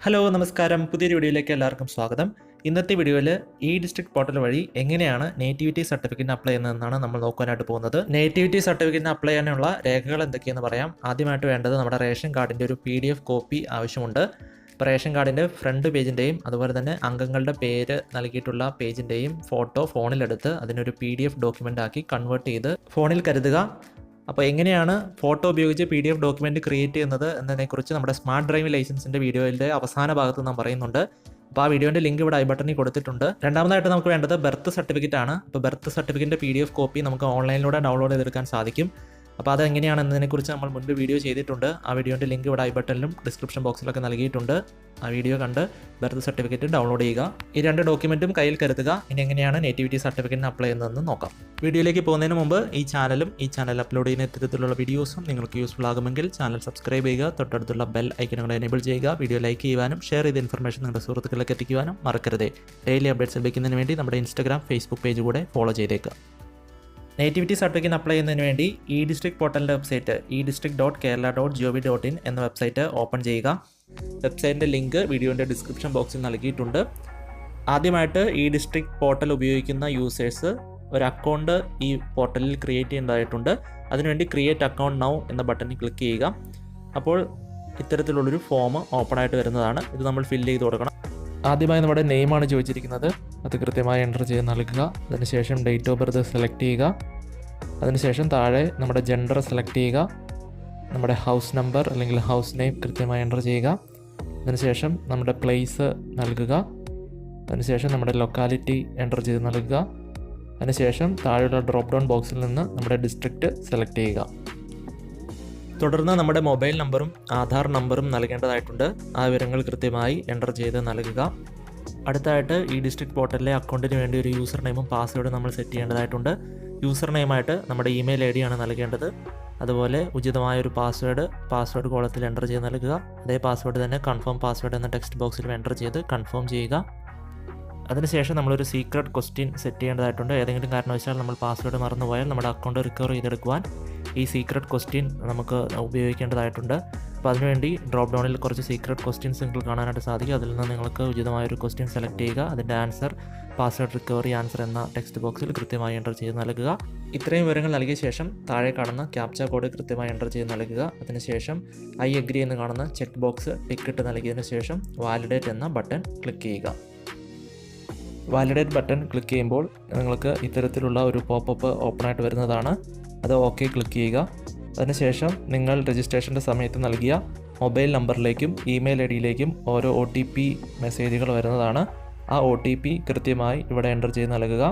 Hello നമസ്കാരം, പുതിയൊരു വീഡിയോയിലേക്ക് എല്ലാവർക്കും സ്വാഗതം. ഇന്നത്തെ വീഡിയോയിൽ ഈ ഡിസ്ട്രിക്ട് പോർട്ടൽ വഴി എങ്ങനെയാണ് നേറ്റിവിറ്റി സർട്ടിഫിക്കറ്റിന് അപ്ലൈ ചെയ്യുന്നതെന്നാണ് നമ്മൾ നോക്കാനായിട്ട് പോകുന്നത്. നേറ്റിവിറ്റി സർട്ടിഫിക്കറ്റിന് അപ്ലൈ ചെയ്യാനുള്ള രേഖകൾ എന്തൊക്കെയെന്ന് പറയാം. ആദ്യമായിട്ട് വേണ്ടത് നമ്മുടെ റേഷൻ കാർഡിൻ്റെ ഒരു PDF കോപ്പി ആവശ്യമുണ്ട്. ഇപ്പോൾ റേഷൻ കാർഡിൻ്റെ ഫ്രണ്ട് പേജിൻ്റെയും അതുപോലെ തന്നെ അംഗങ്ങളുടെ പേര് നൽകിയിട്ടുള്ള പേജിൻ്റെയും ഫോട്ടോ ഫോണിലെടുത്ത് അതിനൊരു PDF ഡോക്യുമെൻ്റ് ആക്കി കൺവേർട്ട് ചെയ്ത് ഫോണിൽ കരുതുക. അപ്പോൾ എങ്ങനെയാണ് ഫോട്ടോ ഉപയോഗിച്ച് PDF ഡോക്യുമെൻറ്റ് ക്രിയേറ്റ് ചെയ്യുന്നത് എന്നതിനെക്കുറിച്ച് നമ്മുടെ സ്മാർട്ട് ഡ്രൈവിംഗ് ലൈസൻസിൻ്റെ വീഡിയോയുടെ അവസാന ഭാഗത്ത് നാം പറയുന്നുണ്ട്. അപ്പോൾ ആ വീഡിയോൻ്റെ ലിങ്ക് ഇവിടെ ഐ ബട്ടണിൽ കൊടുത്തിട്ടുണ്ട്. രണ്ടാമതായിട്ട് നമുക്ക് വേണ്ടത് ബർത്ത് സർട്ടിഫിക്കറ്റ് ആണ്. അപ്പോൾ ബർത്ത് സർട്ടിഫിക്കറ്റിൻ്റെ PDF കോപ്പി നമുക്ക് ഓൺലൈനിലൂടെ ഡൗൺലോഡ് ചെയ്തെടുക്കാൻ സാധിക്കും. അപ്പോൾ അതെങ്ങനെയാണെന്നതിനെക്കുറിച്ച് നമ്മൾ മുൻപ് വീഡിയോ ചെയ്തിട്ടുണ്ട്. ആ വീഡിയോൻ്റെ ലിങ്ക് ഇവിടെ ഐ ബട്ടണിലും ഡിസ്ക്രിപ്ഷൻ ബോക്സിലൊക്കെ നൽകിയിട്ടുണ്ട്. ആ വീഡിയോ കണ്ട് ബർത്ത് സർട്ടിഫിക്കറ്റ് ഡൗൺലോഡ് ചെയ്യുക. ഈ രണ്ട് ഡോക്യുമെൻറ്റും കയ്യിൽ കരുതുക. ഇനി എങ്ങനെയാണ് നേറ്റിവിറ്റി സർട്ടിഫിക്കറ്റിന് അപ്ലൈ ചെയ്യുന്നതെന്ന് നോക്കാം. വീഡിയോയിലേക്ക് പോകുന്നതിന് മുമ്പ് ഈ ചാനൽ അപ്ലോഡ് ചെയ്യുന്ന ഇത്തരത്തിലുള്ള വീഡിയോസും നിങ്ങൾക്ക് യൂസ്ഫുൾ ആകുമെങ്കിൽ ചാനൽ സബ്സ്ക്രൈബ് ചെയ്യുക. തൊട്ടടുത്തുള്ള ബെൽ ഐക്കണുകൾ എനേബിൾ ചെയ്യുക. വീഡിയോ ലൈക്ക് ചെയ്യുവാനും ഷെയർ ചെയ്ത ഇൻഫർമേഷൻ നിങ്ങളുടെ സുഹൃത്തുക്കളിലേക്ക് എത്തിക്കുവാനും മറക്കരുതേ. ഡെയിലി അപ്ഡേറ്റ്സ് ലഭിക്കുന്നതിന് വേണ്ടി നമ്മുടെ ഇൻസ്റ്റാഗ്രാം, ഫേസ്ബുക്ക് പേജ് കൂടെ ഫോളോ ചെയ്തേക്കുക. നേറ്റിവിറ്റി സർട്ടിഫിക്കറ്റ് അപ്ലൈ ചെയ്യുന്നതിന് വേണ്ടി ഈ ഡിസ്ട്രിക്ട് പോർട്ടലിൻ്റെ വെബ്സൈറ്റ് edistrict.kerala.gov.in എന്ന വെബ്സൈറ്റ് ഓപ്പൺ ചെയ്യുക. വെബ്സൈറ്റിൻ്റെ ലിങ്ക് വീഡിയോൻ്റെ ഡിസ്ക്രിപ്ഷൻ ബോക്സിൽ നൽകിയിട്ടുണ്ട്. ആദ്യമായിട്ട് ഈ ഡിസ്ട്രിക്ട് പോർട്ടൽ ഉപയോഗിക്കുന്ന യൂസേഴ്സ് ഒരു അക്കൗണ്ട് ഈ പോർട്ടലിൽ ക്രിയേറ്റ് ചെയ്യേണ്ടതായിട്ടുണ്ട്. അതിനുവേണ്ടി ക്രിയേറ്റ് അക്കൗണ്ട് നൗ എന്ന ബട്ടണിൽ ക്ലിക്ക് ചെയ്യുക. അപ്പോൾ ഇത്തരത്തിലുള്ളൊരു ഫോം ഓപ്പൺ ആയിട്ട് വരുന്നതാണ്. ഇത് നമ്മൾ ഫില്ല് ചെയ്ത് കൊടുക്കണം. ആദ്യമായി നമ്മുടെ നെയിമാണ് ചോദിച്ചിരിക്കുന്നത്. അത് കൃത്യമായി എൻ്റർ ചെയ്ത് നൽകുക. അതിനുശേഷം ഡേറ്റ് ഓഫ് ബർത്ത് സെലക്ട് ചെയ്യുക. അതിനുശേഷം താഴെ നമ്മുടെ ജെൻഡർ സെലക്ട് ചെയ്യുക. നമ്മുടെ ഹൗസ് നമ്പർ അല്ലെങ്കിൽ ഹൗസ് നെയിം കൃത്യമായി എൻ്റർ ചെയ്യുക. അതിനുശേഷം നമ്മുടെ പ്ലേസ് നൽകുക. അതിനുശേഷം നമ്മുടെ ലൊക്കാലിറ്റി എൻ്റർ ചെയ്ത് നൽകുക. അതിനുശേഷം താഴെയുള്ള ഡ്രോപ്പ് ഡൗൺ ബോക്സിൽ നിന്ന് നമ്മുടെ ഡിസ്ട്രിക്റ്റ് സെലക്ട് ചെയ്യുക. തുടർന്ന് നമ്മുടെ മൊബൈൽ നമ്പറും ആധാർ നമ്പറും നൽകേണ്ടതായിട്ടുണ്ട്. ആ വിവരങ്ങൾ കൃത്യമായി എൻ്റർ ചെയ്ത് നൽകുക. അടുത്തായിട്ട് ഈ ഡിസ്ട്രിക്ട് പോർട്ടലിലെ അക്കൗണ്ടിന് വേണ്ടി ഒരു യൂസർ നെയിമും പാസ്വേഡും നമ്മൾ സെറ്റ് ചെയ്യേണ്ടതായിട്ടുണ്ട്. യൂസർ നെയിമായിട്ട് നമ്മുടെ ഇമെയിൽ ID ആണ് നൽകേണ്ടത്. അതുപോലെ ഉചിതമായൊരു പാസ്വേഡ് കോളത്തിൽ എൻ്റർ ചെയ്ത് നൽകുക. അതേ പാസ്വേഡ് തന്നെ കൺഫേം പാസ്വേഡ് എന്ന ടെക്സ്റ്റ് ബോക്സിൽ എൻ്റർ ചെയ്ത് കൺഫേം ചെയ്യുക. അതിനുശേഷം നമ്മളൊരു സീക്രട്ട് ക്വസ്റ്റ്യൻ സെറ്റ് ചെയ്യേണ്ടതായിട്ടുണ്ട്. ഏതെങ്കിലും കാരണവശാൽ നമ്മൾ പാസ്വേഡ് മറന്നുപോയാൽ നമ്മുടെ അക്കൗണ്ട് റിക്കവർ ചെയ്തെടുക്കുവാൻ ഈ സീക്രട്ട് ക്വസ്റ്റ്യൻ നമുക്ക് ഉപയോഗിക്കേണ്ടതായിട്ടുണ്ട്. അപ്പോൾ അതിനുവേണ്ടി ഡ്രോപ്പ് ഡൗണിൽ കുറച്ച് സീക്രട്ട് ക്വസ്റ്റ്യൻസ് നിങ്ങൾക്ക് കാണാനായിട്ട് സാധിക്കും. അതിൽ നിന്ന് നിങ്ങൾക്ക് ഉചിതമായൊരു ക്വസ്റ്റ്യൻ സെലക്ട് ചെയ്യുക. അതിൻ്റെ ആൻസർ പാസ്വേഡ് റിക്കവറി ആൻസർ എന്ന ടെക്സ്റ്റ് ബോക്സിൽ കൃത്യമായി എൻ്റർ ചെയ്ത് നൽകുക. ഇത്രയും വിവരങ്ങൾ നൽകിയ ശേഷം താഴെ കാണുന്ന ക്യാപ്ച കോഡ് കൃത്യമായി എൻ്റർ ചെയ്ത് നൽകുക. അതിനുശേഷം ഐ അഗ്രി എന്ന് കാണുന്ന ചെക്ക് ബോക്സ് ടിക്കിട്ട് നൽകിയതിനു ശേഷം വാലിഡേറ്റ് എന്ന ബട്ടൺ ക്ലിക്ക് ചെയ്യുക. വാലിഡേറ്റ് ബട്ടൺ ക്ലിക്ക് ചെയ്യുമ്പോൾ നിങ്ങൾക്ക് ഇത്തരത്തിലുള്ള ഒരു പോപ്പപ്പ് ഓപ്പണായിട്ട് വരുന്നതാണ്. അത് ഓക്കെ ക്ലിക്ക് ചെയ്യുക. അതിനുശേഷം നിങ്ങൾ രജിസ്ട്രേഷൻ്റെ സമയത്ത് നൽകിയ മൊബൈൽ നമ്പറിലേക്കും ഇമെയിൽ IDയിലേക്കും ഓരോ OTP മെസ്സേജുകൾ വരുന്നതാണ്. ആ OTP കൃത്യമായി ഇവിടെ എൻ്റർ ചെയ്ത് നൽകുക.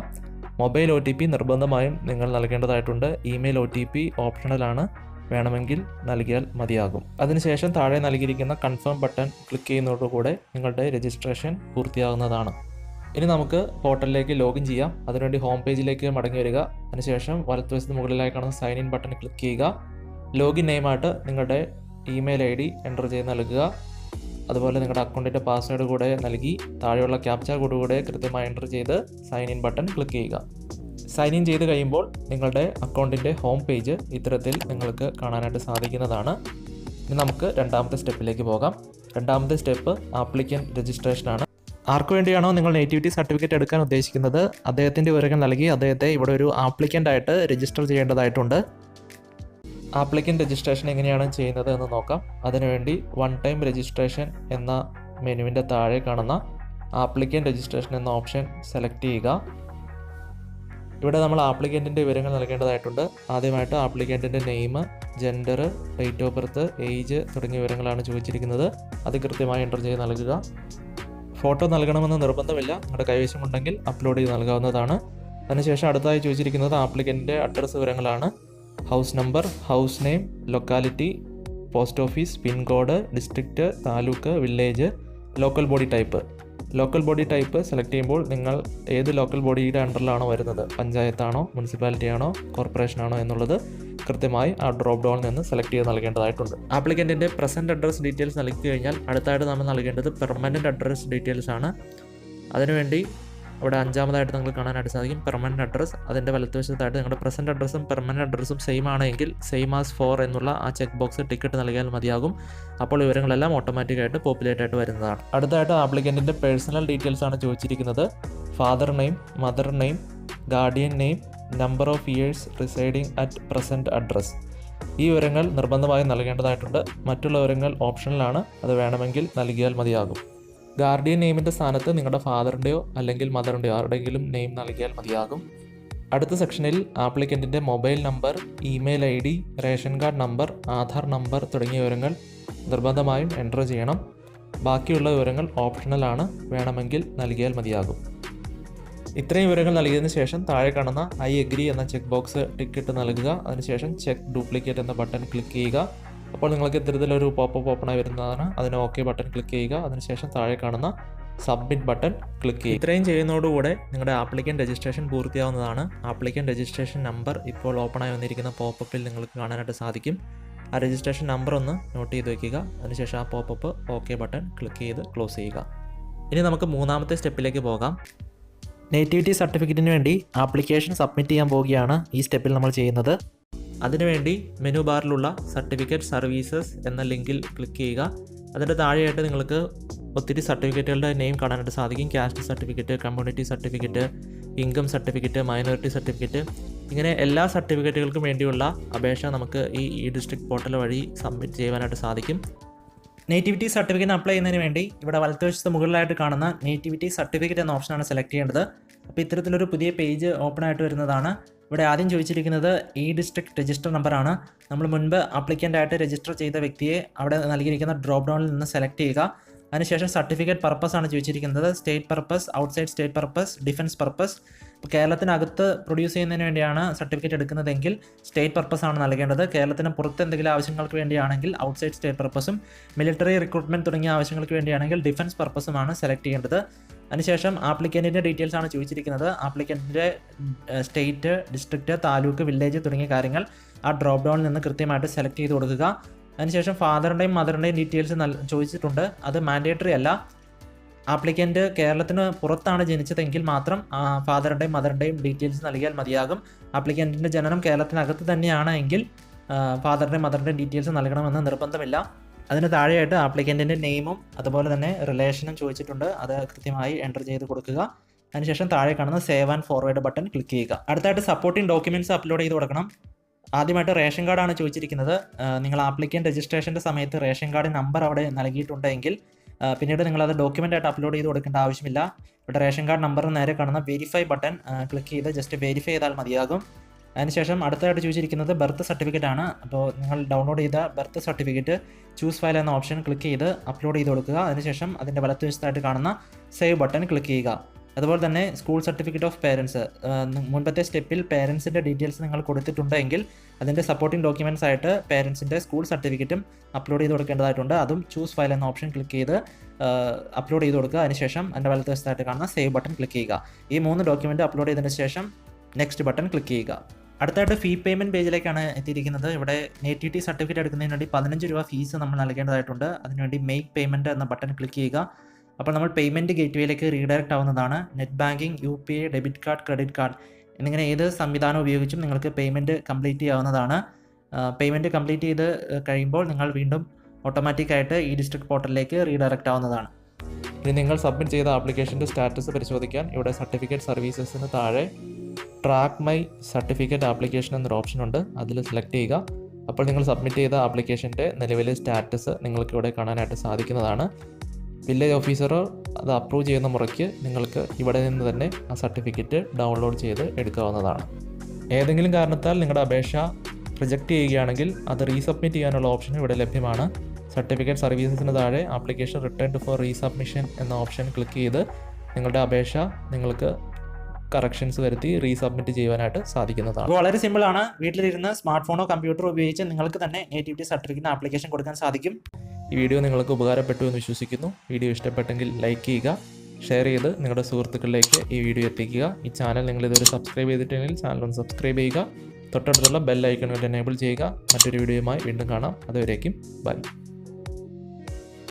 മൊബൈൽ OTP നിർബന്ധമായും നിങ്ങൾ നൽകേണ്ടതായിട്ടുണ്ട്. ഇമെയിൽ OTP ഓപ്ഷണലാണ്, വേണമെങ്കിൽ നൽകിയാൽ മതിയാകും. അതിനുശേഷം താഴെ നൽകിയിരിക്കുന്ന കൺഫേം ബട്ടൺ ക്ലിക്ക് ചെയ്യുന്നതോടുകൂടെ നിങ്ങളുടെ രജിസ്ട്രേഷൻ പൂർത്തിയാകുന്നതാണ്. ഇനി നമുക്ക് പോർട്ടലിലേക്ക് ലോഗിൻ ചെയ്യാം. അതിനുവേണ്ടി ഹോം പേജിലേക്ക് മടങ്ങി വരിക. അതിനുശേഷം വലത്തുവശത്ത് മുകളിലായി കാണുന്ന സൈൻ ഇൻ ബട്ടൺ ക്ലിക്ക് ചെയ്യുക. ലോഗിൻ നെയിമായിട്ട് നിങ്ങളുടെ ഇമെയിൽ ID എൻ്റർ ചെയ്ത് നൽകുക. അതുപോലെ നിങ്ങളുടെ അക്കൗണ്ടിൻ്റെ പാസ്വേഡ് കൂടെ നൽകി താഴെയുള്ള ക്യാപ്ച കോഡ് കൂടെ കൃത്യമായി എൻ്റർ ചെയ്ത് സൈൻ ഇൻ ബട്ടൺ ക്ലിക്ക് ചെയ്യുക. സൈൻ ഇൻ ചെയ്ത് കഴിയുമ്പോൾ നിങ്ങളുടെ അക്കൗണ്ടിൻ്റെ ഹോം പേജ് ഇത്തരത്തിൽ നിങ്ങൾക്ക് കാണാനായിട്ട് സാധിക്കുന്നതാണ്. ഇനി നമുക്ക് രണ്ടാമത്തെ സ്റ്റെപ്പിലേക്ക് പോകാം. രണ്ടാമത്തെ സ്റ്റെപ്പ് ആപ്ലിക്കൻ്റ് രജിസ്ട്രേഷനാണ്. ആർക്കു വേണ്ടിയാണോ നിങ്ങൾ നേറ്റിവിറ്റി സർട്ടിഫിക്കറ്റ് എടുക്കാൻ ഉദ്ദേശിക്കുന്നത് അദ്ദേഹത്തിൻ്റെ വിവരങ്ങൾ നൽകി അദ്ദേഹത്തെ ഇവിടെ ഒരു ആപ്ലിക്കൻ്റായിട്ട് രജിസ്റ്റർ ചെയ്യേണ്ടതായിട്ടുണ്ട്. ആപ്ലിക്കൻ്റ് രജിസ്ട്രേഷൻ എങ്ങനെയാണ് ചെയ്യുന്നത് എന്ന് നോക്കാം. അതിനുവേണ്ടി വൺ ടൈം രജിസ്ട്രേഷൻ എന്ന മെനുവിൻ്റെ താഴെ കാണുന്ന ആപ്ലിക്കൻ്റ് രജിസ്ട്രേഷൻ എന്ന ഓപ്ഷൻ സെലക്ട് ചെയ്യുക. ഇവിടെ നമ്മൾ ആപ്ലിക്കൻറ്റിൻ്റെ വിവരങ്ങൾ നൽകേണ്ടതായിട്ടുണ്ട്. ആദ്യമായിട്ട് ആപ്ലിക്കൻറ്റിൻ്റെ name, gender, date of birth, age തുടങ്ങിയ വിവരങ്ങളാണ് ചോദിച്ചിരിക്കുന്നത്. അത് കൃത്യമായി എൻ്റർ ചെയ്ത് നൽകുക. ഫോട്ടോ നൽകണമെന്ന് നിർബന്ധമില്ല, നിങ്ങളുടെ കൈവശമുണ്ടെങ്കിൽ അപ്ലോഡ് ചെയ്ത് നൽകാവുന്നതാണ്. അതിനുശേഷം അടുത്തതായി ചോദിച്ചിരിക്കുന്നത് ആപ്ലിക്കൻറ്റിൻ്റെ അഡ്രസ്സ് വിവരങ്ങളാണ്. House number, house name, locality, post office, pincode, district, taluk, village, local body type. Local body type select ചെയ്യുമ്പോൾ നിങ്ങൾ ഏത് ലോക്കൽ ബോഡിയുടെ അണ്ടറിലാണോ വരുന്നത്, പഞ്ചായത്താണോ, മുനിസിപ്പാലിറ്റി ആണോ, കോർപ്പറേഷൻ ആണോ എന്നുള്ളത് കൃത്യമായി ആ ഡ്രോപ്പ് ഡൗണിൽ നിന്ന് സെലക്ട് ചെയ്ത് നൽകേണ്ടതായിട്ടുണ്ട്. ആപ്ലിക്കൻറ്റിൻ്റെ പ്രസൻറ്റ് അഡ്രസ് ഡീറ്റെയിൽസ് നൽകി കഴിഞ്ഞാൽ അടുത്തായിട്ട് നമ്മൾ നൽകേണ്ടത് പെർമനൻറ്റ് അഡ്രസ് ഡീറ്റെയിൽസ് ആണ്. അതിനുവേണ്ടി അവിടെ അഞ്ചാമതായിട്ട് നിങ്ങൾക്ക് കാണാനായിട്ട് സാധിക്കും പെർമനൻറ്റ് അഡ്രസ്സ്. അതിൻ്റെ വലത്തുവശത്തായിട്ട് നിങ്ങളുടെ പ്രസൻറ്റ് അഡ്രസ്സും പെർമനൻറ്റ് അഡ്രസ്സും സെയിം ആണെങ്കിൽ സെയിം ആസ് ഫോർ എന്നുള്ള ആ ചെക്ക് ബോക്സ് ടിക്കറ്റ് നൽകിയാൽ മതിയാകും. അപ്പോൾ വിവരങ്ങളെല്ലാം ഓട്ടോമാറ്റിക്കായിട്ട് പോപ്പുലേറ്റ് ആയിട്ട് വരുന്നതാണ്. അടുത്തായിട്ട് ആപ്ലിക്കൻറ്റിൻ്റെ പേഴ്സണൽ ഡീറ്റെയിൽസ് ആണ് ചോദിച്ചിരിക്കുന്നത്. Father name, mother name, guardian name, number of years residing at present address. ഈ വിവരങ്ങൾ നിർബന്ധമായും നൽകേണ്ടതായിട്ടുണ്ട്. മറ്റുള്ള വിവരങ്ങൾ ഓപ്ഷനിലാണ്, അത് വേണമെങ്കിൽ നൽകിയാൽ മതിയാകും. ഗാർഡിയൻ നെയിമിൻ്റെ സ്ഥാനത്ത് നിങ്ങളുടെ ഫാദറിൻ്റെയോ അല്ലെങ്കിൽ മദറിൻ്റെയോ ആരുടെയെങ്കിലും നെയിം നൽകിയാൽ മതിയാകും. അടുത്ത സെക്ഷനിൽ ആപ്ലിക്കൻറ്റിൻ്റെ mobile number, email ID, ration card number, Aadhaar number തുടങ്ങിയ വിവരങ്ങൾ നിർബന്ധമായും എൻ്റർ ചെയ്യണം. ബാക്കിയുള്ള വിവരങ്ങൾ ഓപ്ഷണലാണ്, വേണമെങ്കിൽ നൽകിയാൽ മതിയാകും. ഇത്രയും വിവരങ്ങൾ നൽകിയതിന് ശേഷം താഴെ കാണുന്ന ഐ എഗ്രി എന്ന ചെക്ക് ബോക്സ് ടിക്കറ്റ് നൽകുക. അതിനുശേഷം ചെക്ക് ഡ്യൂപ്ലിക്കേറ്റ് എന്ന ബട്ടൺ ക്ലിക്ക് ചെയ്യുക. അപ്പോൾ നിങ്ങൾക്ക് ഇത്തരത്തിലൊരു പോപ്പപ്പ് ഓപ്പണായി വരുന്നതാണ്. അതിന് ഓക്കെ ബട്ടൺ ക്ലിക്ക് ചെയ്യുക. അതിനുശേഷം താഴെ കാണുന്ന സബ്മിറ്റ് ബട്ടൺ ക്ലിക്ക് ചെയ്യുക. ഇത്രയും ചെയ്യുന്നതോടുകൂടെ നിങ്ങളുടെ ആപ്ലിക്കൻ്റ് രജിസ്ട്രേഷൻ പൂർത്തിയാവുന്നതാണ്. ആപ്ലിക്കൻ്റ് രജിസ്ട്രേഷൻ നമ്പർ ഇപ്പോൾ ഓപ്പണായി വന്നിരിക്കുന്ന പോപ്പപ്പിൽ നിങ്ങൾക്ക് കാണാനായിട്ട് സാധിക്കും. ആ രജിസ്ട്രേഷൻ നമ്പർ ഒന്ന് നോട്ട് ചെയ്ത് വയ്ക്കുക. അതിനുശേഷം ആ പോപ്പപ്പ് ഓക്കെ ബട്ടൺ ക്ലിക്ക് ചെയ്ത് ക്ലോസ് ചെയ്യുക. ഇനി നമുക്ക് മൂന്നാമത്തെ സ്റ്റെപ്പിലേക്ക് പോകാം. നേറ്റിവിറ്റി സർട്ടിഫിക്കറ്റിന് വേണ്ടി ആപ്ലിക്കേഷൻ സബ്മിറ്റ് ചെയ്യാൻ പോവുകയാണ് ഈ സ്റ്റെപ്പിൽ നമ്മൾ ചെയ്യുന്നത്. അതിനുവേണ്ടി മെനു ബാറിലുള്ള സർട്ടിഫിക്കറ്റ് സർവീസസ് എന്ന ലിങ്കിൽ ക്ലിക്ക് ചെയ്യുക. അതിൻ്റെ താഴെയായിട്ട് നിങ്ങൾക്ക് ഒത്തിരി സർട്ടിഫിക്കറ്റുകളുടെ നെയിം കാണാനായിട്ട് സാധിക്കും. Caste certificate, community certificate, income certificate, minority certificate, ഇങ്ങനെ എല്ലാ സർട്ടിഫിക്കറ്റുകൾക്കും വേണ്ടിയുള്ള അപേക്ഷ നമുക്ക് ഈ ഡിസ്ട്രിക്ട് പോർട്ടൽ വഴി സബ്മിറ്റ് ചെയ്യുവാനായിട്ട് സാധിക്കും. നേറ്റിവിറ്റി സർട്ടിഫിക്കറ്റ് അപ്ലൈ ചെയ്യുന്നതിന് വേണ്ടി ഇവിടെ വലതുവശത്ത് മുകളിലായിട്ട് കാണുന്ന നേറ്റിവിറ്റി സർട്ടിഫിക്കറ്റ് എന്ന ഓപ്ഷനാണ് സെലക്ട് ചെയ്യേണ്ടത്. അപ്പോൾ ഇത്തരത്തിലൊരു പുതിയ പേജ് ഓപ്പൺ ആയിട്ട് വരുന്നതാണ്. ഇവിടെ ആദ്യം ചോദിച്ചിരിക്കുന്നത് ഈ ഡിസ്ട്രിക്ട് രജിസ്റ്റർ നമ്പറാണ്. നമ്മൾ മുൻപ് ആപ്ലിക്കൻ്റായിട്ട് രജിസ്റ്റർ ചെയ്ത വ്യക്തിയെ അവിടെ നൽകിയിരിക്കുന്ന ഡ്രോപ്പ് ഡൗണിൽ നിന്ന് സെലക്ട് ചെയ്യുക. അതിനുശേഷം സർട്ടിഫിക്കറ്റ് പർപ്പസ് ആണ് ചോദിച്ചിരിക്കുന്നത്. State purpose, outside state purpose, defence purpose. ഇപ്പോൾ കേരളത്തിനകത്ത് പ്രൊഡ്യൂസ് ചെയ്യുന്നതിന് വേണ്ടിയാണ് സർട്ടിഫിക്കറ്റ് എടുക്കുന്നതെങ്കിൽ സ്റ്റേറ്റ് പർപ്പസ് ആണ് നൽകേണ്ടത്. കേരളത്തിന് പുറത്ത് എന്തെങ്കിലും ആവശ്യങ്ങൾക്ക് വേണ്ടിയാണെങ്കിൽ ഔട്ട്സൈഡ് സ്റ്റേറ്റ് പർപ്പസും, മിലിറ്ററി റിക്രൂട്ട്മെൻറ്റ് തുടങ്ങിയ ആവശ്യങ്ങൾക്ക് വേണ്ടിയാണെങ്കിൽ ഡിഫൻസ് പർപ്പസുമാണ് സെലക്ട് ചെയ്യേണ്ടത്. അതിനുശേഷം ആപ്ലിക്കൻറ്റിൻ്റെ ഡീറ്റെയിൽസ് ആണ് ചോദിച്ചിരിക്കുന്നത്. ആപ്ലിക്കൻറ്റിൻ്റെ സ്റ്റേറ്റ്, ഡിസ്ട്രിക്റ്റ്, താലൂക്ക്, വില്ലേജ് തുടങ്ങിയ കാര്യങ്ങൾ ആ ഡ്രോപ്പ് ഡൗണിൽ നിന്ന് കൃത്യമായിട്ട് സെലക്ട് ചെയ്ത് കൊടുക്കുക. അതിനുശേഷം ഫാദറിൻ്റെയും മദറിൻ്റെയും ഡീറ്റെയിൽസ് ചോദിച്ചിട്ടുണ്ട്. അത് മാൻഡേറ്ററി അല്ല. ആപ്ലിക്കൻ്റ് കേരളത്തിന് പുറത്താണ് ജനിച്ചതെങ്കിൽ മാത്രം ഫാദറിൻ്റെയും മദറിൻ്റെയും ഡീറ്റെയിൽസ് നൽകിയാൽ മതിയാകും. ആപ്ലിക്കൻറ്റിൻ്റെ ജനനം കേരളത്തിനകത്ത് തന്നെയാണ് എങ്കിൽ ഫാദറിൻ്റെയും മദറിൻ്റെയും ഡീറ്റെയിൽസ് നൽകണമെന്ന് നിർബന്ധമില്ല. അതിന് താഴെയായിട്ട് ആപ്ലിക്കൻറ്റിൻ്റെ നെയിമും അതുപോലെ തന്നെ റിലേഷനും ചോദിച്ചിട്ടുണ്ട്. അത് കൃത്യമായി എൻ്റർ ചെയ്ത് കൊടുക്കുക. അതിനുശേഷം താഴെ കാണുന്ന save and forward button click ചെയ്യുക. അടുത്തായിട്ട് സപ്പോർട്ടിംഗ് ഡോക്യുമെൻറ്റ്സ് അപ്ലോഡ് ചെയ്ത് കൊടുക്കണം. ആദ്യമായിട്ട് റേഷൻ കാർഡാണ് ചോദിച്ചിരിക്കുന്നത്. നിങ്ങൾ ആപ്ലിക്കൻ്റ് രജിസ്ട്രേഷൻ്റെ സമയത്ത് റേഷൻ കാർഡ് നമ്പർ അവിടെ നൽകിയിട്ടുണ്ടെങ്കിൽ പിന്നീട് നിങ്ങളത് ഡോക്യുമെൻ്റായിട്ട് അപ്ലോഡ് ചെയ്ത് കൊടുക്കേണ്ട ആവശ്യമില്ല. ഇവിടെ റേഷൻ കാർഡ് നമ്പർ നേരെ കാണുന്ന വെരിഫൈ ബട്ടൺ ക്ലിക്ക് ചെയ്ത് ജസ്റ്റ് വെരിഫൈ ചെയ്താൽ മതിയാകും. അതിനുശേഷം അടുത്തതായിട്ട് ചോദിച്ചിരിക്കുന്നത് ബർത്ത് സർട്ടിഫിക്കറ്റ് ആണ്. അപ്പോൾ നിങ്ങൾ ഡൗൺലോഡ് ചെയ്ത ബർത്ത് സർട്ടിഫിക്കറ്റ് ചൂസ് ഫയൽ എന്ന ഓപ്ഷൻ ക്ലിക്ക് ചെയ്ത് അപ്ലോഡ് ചെയ്ത് കൊടുക്കുക. അതിനുശേഷം അതിൻ്റെ വലത്തുവശത്തായിട്ട് കാണുന്ന സേവ് ബട്ടൺ ക്ലിക്ക് ചെയ്യുക. അതുപോലെ തന്നെ സ്കൂൾ സർട്ടിഫിക്കറ്റ് ഓഫ് പേരൻസ്, മുൻപത്തെ സ്റ്റെപ്പിൽ പേരൻസിൻ്റെ ഡീറ്റെയിൽസ് നിങ്ങൾ കൊടുത്തിട്ടുണ്ടെങ്കിൽ അതിൻ്റെ സപ്പോർട്ടിംഗ് ഡോക്യുമെൻറ്റ്സ് ആയിട്ട് പേരൻസിൻ്റെ സ്കൂൾ സർട്ടിഫിക്കറ്റും അപ്ലോഡ് ചെയ്ത് കൊടുക്കേണ്ടതായിട്ടുണ്ട്. അതും ചൂസ് ഫയൽ എന്ന ഓപ്ഷൻ ക്ലിക്ക് ചെയ്ത് അപ്ലോഡ് ചെയ്ത് കൊടുക്കുക. അതിനുശേഷം അതിൻ്റെ വലതുവശത്തായിട്ട് കാണുന്ന സേവ് ബട്ടൺ ക്ലിക്ക് ചെയ്യുക. ഈ 3 ഡോക്യുമെൻറ്റ് അപ്ലോഡ് ചെയ്തതിന് ശേഷം നെക്സ്റ്റ് ബട്ടൺ ക്ലിക്ക് ചെയ്യുക. അടുത്തായിട്ട് ഫീ പേയ്മെൻറ്റ് പേജിലേക്കാണ് എത്തിയിരിക്കുന്നത്. ഇവിടെ നേറ്റിവിറ്റി സർട്ടിഫിക്കറ്റ് എടുക്കുന്നതിന് വേണ്ടി 15 രൂപ ഫീസ് നമ്മൾ നൽകേണ്ടതായിട്ടുണ്ട്. അതിനുവേണ്ടി മേക്ക് പേയ്മെൻറ്റ് എന്ന ബട്ടൺ ക്ലിക്ക് ചെയ്യുക. അപ്പോൾ നമ്മൾ പേയ്മെൻറ്റ് ഗേറ്റ്വേയിലേക്ക് റീഡയറക്റ്റ് ആവുന്നതാണ്. Net banking, UPI, debit card, credit card എന്നിങ്ങനെ ഏത് സംവിധാനം ഉപയോഗിച്ചും നിങ്ങൾക്ക് പേയ്മെൻറ്റ് കംപ്ലീറ്റ് ചെയ്യാവുന്നതാണ്. പേയ്മെൻറ്റ് കംപ്ലീറ്റ് ചെയ്ത് കഴിയുമ്പോൾ നിങ്ങൾ വീണ്ടും ഓട്ടോമാറ്റിക്കായിട്ട് ഈ ഡിസ്ട്രിക്ട് പോർട്ടലിലേക്ക് റീഡയറക്റ്റ് ആവുന്നതാണ്. ഇനി നിങ്ങൾ സബ്മിറ്റ് ചെയ്ത ആപ്ലിക്കേഷൻ്റെ സ്റ്റാറ്റസ് പരിശോധിക്കാൻ ഇവിടെ സർട്ടിഫിക്കറ്റ് സർവീസസിന് താഴെ ട്രാക്ക് മൈ സർട്ടിഫിക്കറ്റ് ആപ്ലിക്കേഷൻ എന്നൊരു ഓപ്ഷൻ ഉണ്ട്. അതിൽ സെലക്ട് ചെയ്യുക. അപ്പോൾ നിങ്ങൾ സബ്മിറ്റ് ചെയ്ത ആപ്ലിക്കേഷൻ്റെ നിലവിലെ സ്റ്റാറ്റസ് നിങ്ങൾക്ക് ഇവിടെ കാണാനായിട്ട് സാധിക്കുന്നതാണ്. വില്ലേജ് ഓഫീസറോ അത് അപ്രൂവ് ചെയ്യുന്ന മുറയ്ക്ക് നിങ്ങൾക്ക് ഇവിടെ നിന്ന് തന്നെ ആ സർട്ടിഫിക്കറ്റ് ഡൗൺലോഡ് ചെയ്ത് എടുക്കാവുന്നതാണ്. ഏതെങ്കിലും കാരണത്താൽ നിങ്ങളുടെ അപേക്ഷ റിജക്റ്റ് ചെയ്യുകയാണെങ്കിൽ അത് റീസബ്മിറ്റ് ചെയ്യാനുള്ള ഓപ്ഷൻ ഇവിടെ ലഭ്യമാണ്. സർട്ടിഫിക്കറ്റ് സർവീസസിന് താഴെ ആപ്ലിക്കേഷൻ റിട്ടേൺഡ് ഫോർ റീസബ്മിഷൻ എന്ന ഓപ്ഷൻ ക്ലിക്ക് ചെയ്ത് നിങ്ങളുടെ അപേക്ഷ നിങ്ങൾക്ക് കറക്ഷൻസ് വരുത്തി റീസബ്മിറ്റ് ചെയ്യുവാനായിട്ട് സാധിക്കുന്നതാണ്. വളരെ സിമ്പിളാണ്. വീട്ടിലിരുന്ന് സ്മാർട്ട് ഫോണോ കമ്പ്യൂട്ടറോ ഉപയോഗിച്ച് നിങ്ങൾക്ക് തന്നെ നേറ്റിവിറ്റി സർട്ടിഫിക്കറ്റിന് ആപ്ലിക്കേഷൻ കൊടുക്കാൻ സാധിക്കും. ഈ വീഡിയോ നിങ്ങൾക്ക് ഉപകാരപ്പെട്ടു എന്ന് വിശ്വസിക്കുന്നു. വീഡിയോ ഇഷ്ടപ്പെട്ടെങ്കിൽ ലൈക്ക് ചെയ്യുക, ഷെയർ ചെയ്ത് നിങ്ങളുടെ സുഹൃത്തുക്കളിലേക്ക് ഈ വീഡിയോ എത്തിക്കുക. ഈ ചാനൽ നിങ്ങൾ ഇതുവരെ സബ്സ്ക്രൈബ് ചെയ്തിട്ടുണ്ടെങ്കിൽ ചാനൽ ഒന്ന് സബ്സ്ക്രൈബ് ചെയ്യുക. തൊട്ടടുത്തുള്ള ബെൽ ഐക്കൺ എനേബിൾ ചെയ്യുക. മറ്റൊരു വീഡിയോയുമായി വീണ്ടും കാണാം. അതുവരേക്കും ബൈ.